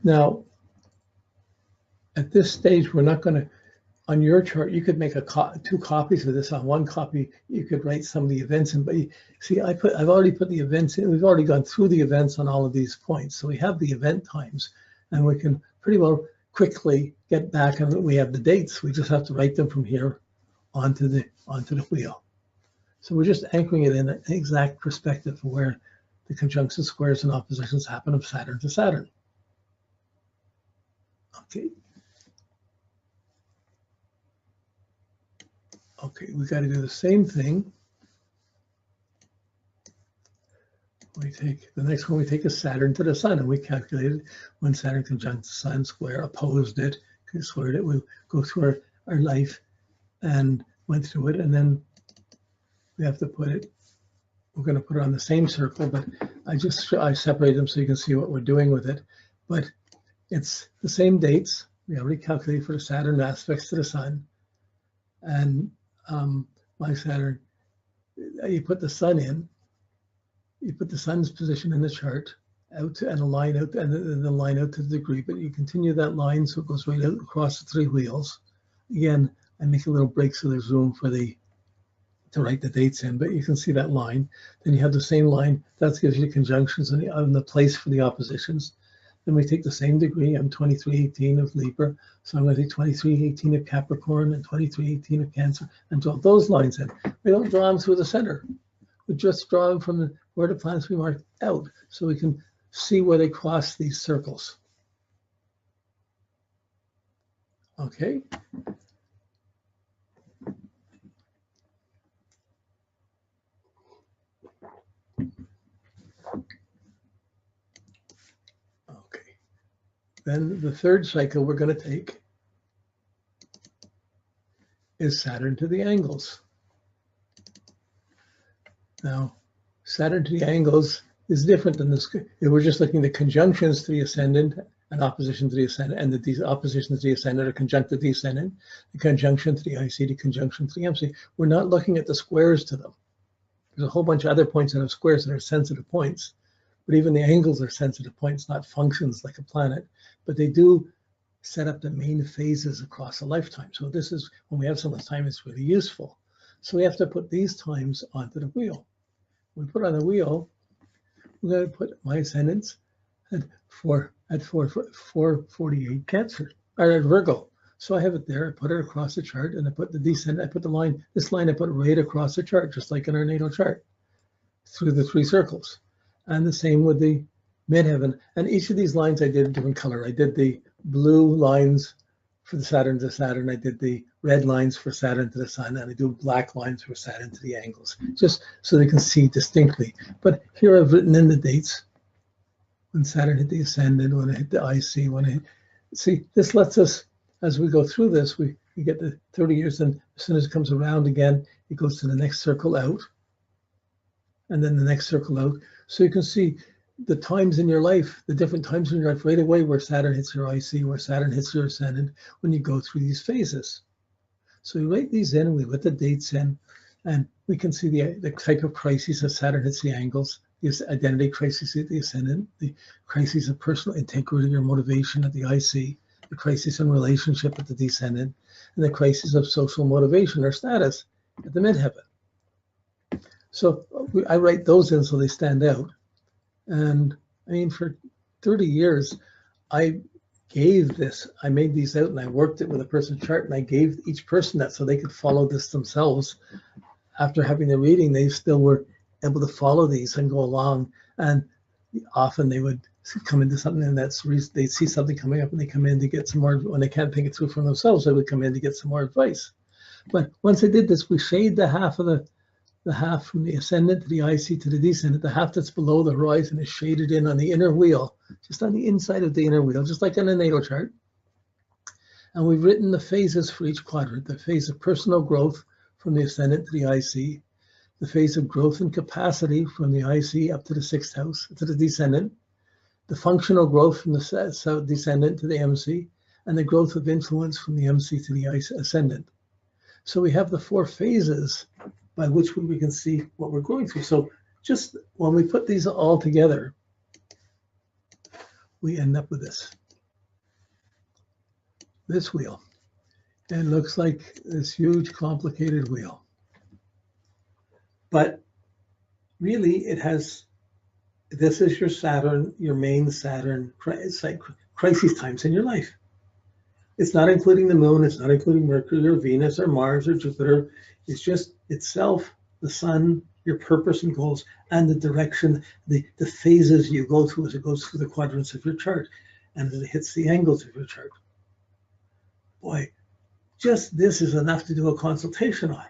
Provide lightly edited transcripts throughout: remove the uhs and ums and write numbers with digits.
Now, at this stage, we're not going to, on your chart, you could make two copies of this. On one copy, you could write some of the events in, but you see, I've already put the events in. We've already gone through the events on all of these points. So we have the event times, and we can pretty well quickly get back, and we have the dates. We just have to write them from here onto the wheel. So we're just anchoring it in an exact perspective of where the conjunctions, squares, and oppositions happen of Saturn to Saturn. Okay. Okay, we got to do the same thing. We take the next one. We take a Saturn to the Sun, and we calculated when Saturn conjunct the Sun, square, opposed it, squared it. We go through our life and went through it, and then we have to put it. We're going to put it on the same circle, but I separate them so you can see what we're doing with it. But it's the same dates. We already calculated for the Saturn aspects to the Sun, and my Saturn. You put the Sun in. You put the Sun's position in the chart out and a line out, and the line out to the degree, but you continue that line so it goes right out across the three wheels. Again, I make a little break so there's room for to write the dates in, but you can see that line. Then you have the same line, that gives you conjunctions and the place for the oppositions. Then we take the same degree. I'm 2318 of Libra, so I'm going to take 2318 of Capricorn and 2318 of Cancer and draw those lines in. We don't draw them through the center. We just draw them from where the planets we marked out, so we can see where they cross these circles. Okay. Okay. Then the third cycle we're going to take is Saturn to the angles. Now, Saturn to the angles is different than this. We're just looking at the conjunctions to the ascendant and opposition to the ascendant, and the oppositions to the ascendant are conjunct to the ascendant, the conjunction to the IC, the conjunction to the MC. We're not looking at the squares to them. There's a whole bunch of other points that have squares that are sensitive points, but even the angles are sensitive points, not functions like a planet, but they do set up the main phases across a lifetime. So this is, when we have so much time, it's really useful. So we have to put these times onto the wheel. When we put on the wheel, we're going to put my ascendants at 448 Cancer, or at Virgo. So I have it there, I put it across the chart, and I put the descendant, I put the line, this line I put right across the chart, just like in our natal chart, through the three circles. And the same with the midheaven. And each of these lines I did a different color. I did the blue lines for the Saturn to Saturn, I did the red lines for Saturn to the Sun, and I do black lines for Saturn to the angles, just so they can see distinctly. But here I've written in the dates, when Saturn hit the ascendant, when it hit the IC, when it, see, this lets us, as we go through this, we get the 30 years, and as soon as it comes around again, it goes to the next circle out, and then the next circle out. So you can see the times in your life, the different times in your life right away where Saturn hits your IC, where Saturn hits your ascendant, when you go through these phases. So we write these in, we put the dates in, and we can see the type of crises that Saturn hits the angles, the identity crisis at the ascendant, the crises of personal integrity or motivation at the IC, the crisis in relationship at the descendant, and the crisis of social motivation or status at the midheaven. So I write those in so they stand out. And I mean, for 30 years, I made these out and I worked it with a person's chart, and I gave each person that so they could follow this themselves. After having the reading, they still were able to follow these and go along. And often they would come into something, and they'd see something coming up and they come in to get some more. When they can't think it through for themselves, they would come in to get some more advice. But once I did this, we shade the half of the half from the ascendant to the IC to the descendant, the half that's below the horizon is shaded in on the inner wheel, just on the inside of the inner wheel, just like on a natal chart. And we've written the phases for each quadrant: the phase of personal growth from the ascendant to the IC, the phase of growth and capacity from the IC up to the 6th house, to the descendant, the functional growth from the descendant to the MC, and the growth of influence from the MC to the ascendant. So we have the 4 phases by which we can see what we're going through. So just when we put these all together, we end up with this. this wheel. And it looks like this huge, complicated wheel. But really, it has, this is your Saturn, your main Saturn, it's like crisis times in your life. It's not including the moon, it's not including Mercury or Venus or Mars or Jupiter. It's just itself, the sun, your purpose and goals, and the direction, the phases you go through as it goes through the quadrants of your chart and as it hits the angles of your chart. Boy, just this is enough to do a consultation on.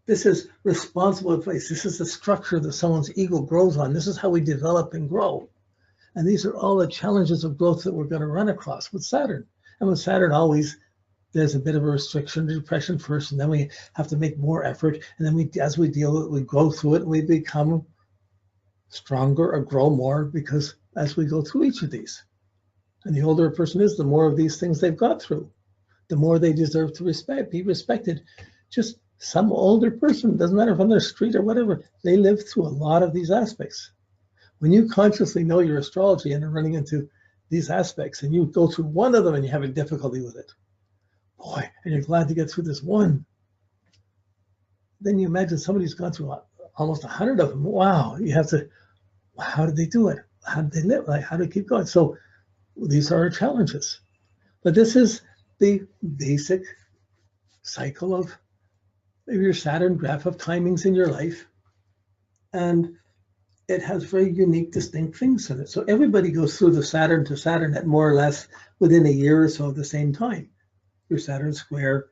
This is responsible advice. This is the structure that someone's ego grows on. This is how we develop and grow. And these are all the challenges of growth that we're going to run across with Saturn. And with Saturn, always there's a bit of a restriction, depression first, and then we have to make more effort. And then as we deal with it, we go through it and we become stronger or grow more, because as we go through each of these. And the older a person is, the more of these things they've got through, the more they deserve to be respected. Just some older person, doesn't matter if on the street or whatever, they live through a lot of these aspects. When you consciously know your astrology and are running into these aspects, and you go through one of them and you're having difficulty with it, boy, and you're glad to get through this one, then you imagine somebody's gone through almost 100 of them. Wow, you have to, how did they do it? How did they live? Like, how do they keep going? So these are our challenges. But this is the basic cycle of your Saturn graph of timings in your life. And it has very unique, distinct things in it. So everybody goes through the Saturn to Saturn at more or less within a year or so of the same time. Your Saturn square,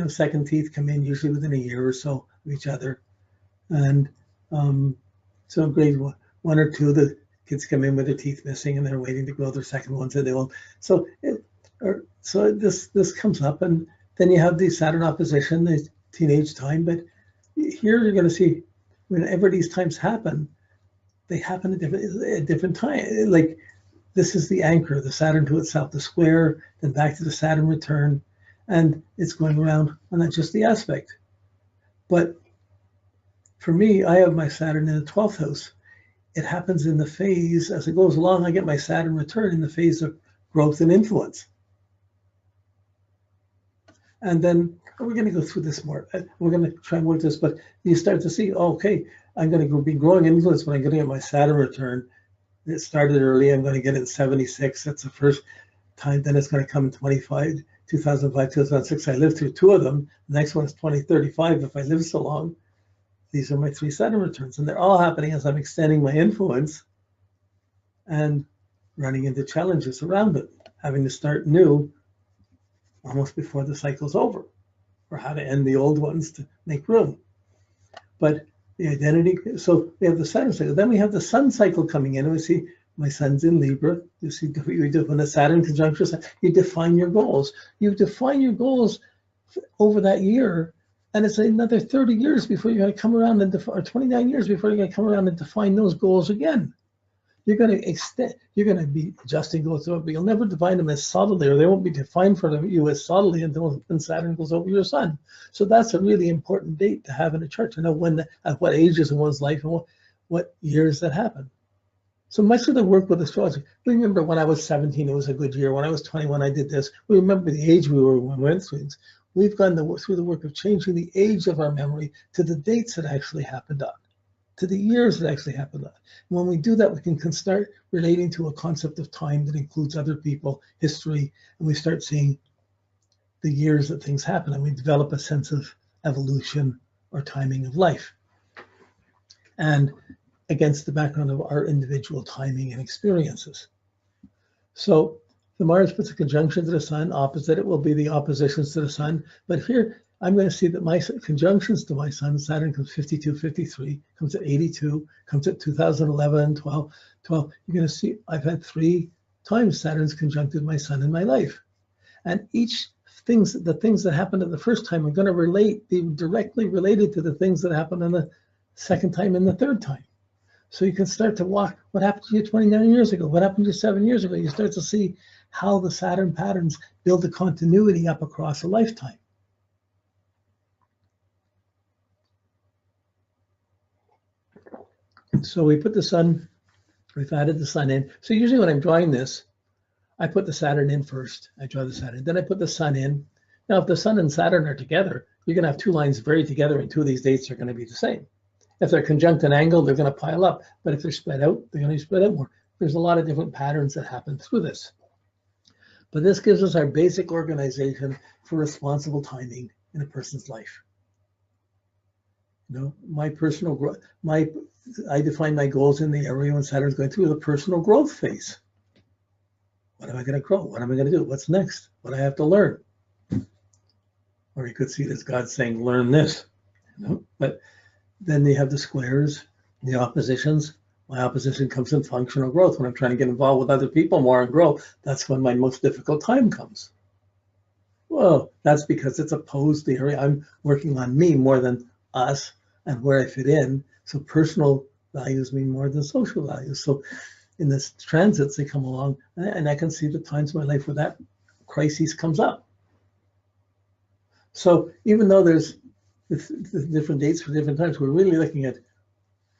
second teeth come in usually within a year or so of each other. And so grade one or two, the kids come in with their teeth missing and they're waiting to grow their second ones and they won't. So this comes up, and then you have the Saturn opposition, the teenage time. But here you're going to see whenever these times happen, they happen at different time. Like this is the anchor, the Saturn to itself, the square, then back to the Saturn return, and it's going around on that, just the aspect. But for me, I have my Saturn in the 12th house. It happens in the phase, as it goes along, I get my Saturn return in the phase of growth and influence. And then we're going to go through this more. We're going to try and work this, but you start to see, okay, I'm going to be growing influence when I'm going to get my Saturn return. It started early. I'm going to get it in 76. That's the first time. Then it's going to come in 2005, 2006. I lived through two of them. The next one is 2035 if I live so long. These are my three Saturn returns, and they're all happening as I'm extending my influence and running into challenges around it, having to start new almost before the cycle's over, or how to end the old ones to make room. But the identity, so we have the Saturn cycle. Then we have the Sun cycle coming in, and we see my Sun's in Libra. You see, when the Saturn conjunction, you define your goals. You define your goals over that year, and it's another 30 years before you're going to come around and or 29 years before you're going to come around and define those goals again. You're going to extend, you're going to be adjusting goals, but you'll never define them as solidly, or they won't be defined for you as solidly until when Saturn goes over your Sun. So that's a really important date to have in a chart, to know when, at what ages in one's life and what years that happen. So much of the work with astrology, we remember when I was 17, it was a good year. When I was 21, I did this. We remember the age we were when we went through things. We've gone through the work of changing the age of our memory to the dates that actually happened on, to the years that actually happened on. And when we do that, we can start relating to a concept of time that includes other people, history, and we start seeing the years that things happen, and we develop a sense of evolution or timing of life. And against the background of our individual timing and experiences. So the Mars puts a conjunction to the Sun, opposite it will be the oppositions to the Sun. But here I'm going to see that my conjunctions to my Sun, Saturn comes 52, 53, comes at 82, comes at 2011, 12. You're going to see I've had 3 times Saturn's conjuncted my Sun in my life. And the things that happened at the first time are going to be directly related to the things that happened on the second time and the third time. So you can start to walk, what happened to you 29 years ago? What happened to you 7 years ago? You start to see how the Saturn patterns build a continuity up across a lifetime. So we put the Sun, we've added the Sun in. So usually when I'm drawing this, I put the Saturn in first. I draw the Saturn. Then I put the Sun in. Now, if the Sun and Saturn are together, you're going to have two lines very together, and two of these dates are going to be the same. If they're conjunct and angled, they're going to pile up. But if they're spread out, they're going to be spread out more. There's a lot of different patterns that happen through this. But this gives us our basic organization for responsible timing in a person's life. You know, my personal growth, I define my goals in the area when Saturn's going through the personal growth phase. What am I going to grow? What am I going to do? What's next? What do I have to learn? Or you could see it as God saying, learn this. You know? But then you have the squares, the oppositions. My opposition comes in functional growth. When I'm trying to get involved with other people more and grow, that's when my most difficult time comes. Well, that's because it's opposed the area. I'm working on me more than us and where I fit in. So personal values mean more than social values. So in this transits, they come along, and I can see the times in my life where that crisis comes up. So even though there's different dates for different times, we're really looking at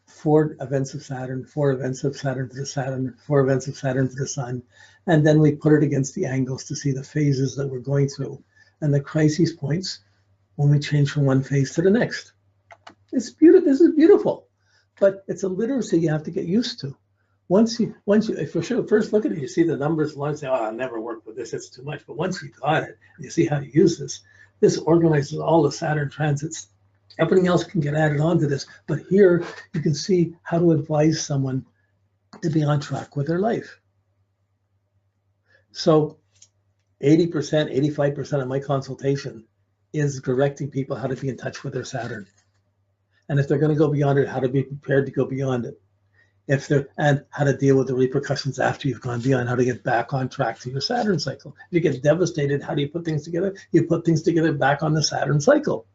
4 events of Saturn, 4 events of Saturn to the Saturn, 4 events of Saturn to the Sun, and then we put it against the angles to see the phases that we're going through and the crisis points when we change from one phase to the next. It's beautiful. This is beautiful, but it's a literacy you have to get used to. Once you, if you should first look at it, you see the numbers, and say, "Oh, I'll never work with this; it's too much." But once you got it, and you see how to use this. This organizes all the Saturn transits. Everything else can get added onto this, but here you can see how to advise someone to be on track with their life. So 80%, 85% of my consultation is directing people how to be in touch with their Saturn. And if they're going to go beyond it, how to be prepared to go beyond it. And how to deal with the repercussions after you've gone beyond, how to get back on track to your Saturn cycle. If you get devastated, how do you put things together? You put things together back on the Saturn cycle.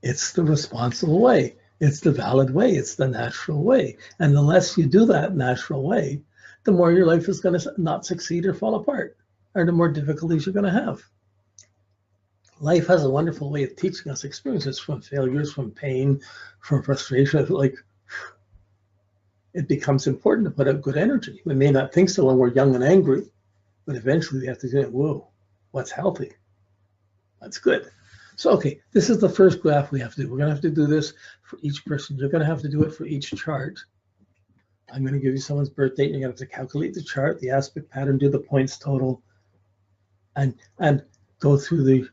It's the responsible way. It's the valid way. It's the natural way. And the less you do that natural way, the more your life is going to not succeed or fall apart, or the more difficulties you're going to have. Life has a wonderful way of teaching us experiences from failures, from pain, from frustration. Like, it becomes important to put out good energy. We may not think so when we're young and angry, but eventually we have to say, whoa, what's healthy? That's good. So, okay, this is the first graph we have to do. We're going to have to do this for each person. You're going to have to do it for each chart. I'm going to give you someone's birth date, and you're going to have to calculate the chart, the aspect pattern, do the points total, and go through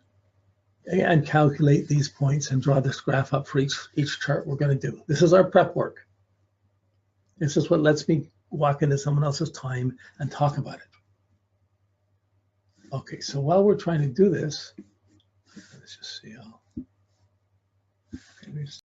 and calculate these points and draw this graph up for each chart we're going to do. This is our prep work. This is what lets me walk into someone else's time and talk about it. Okay, so while we're trying to do this, let's just see how.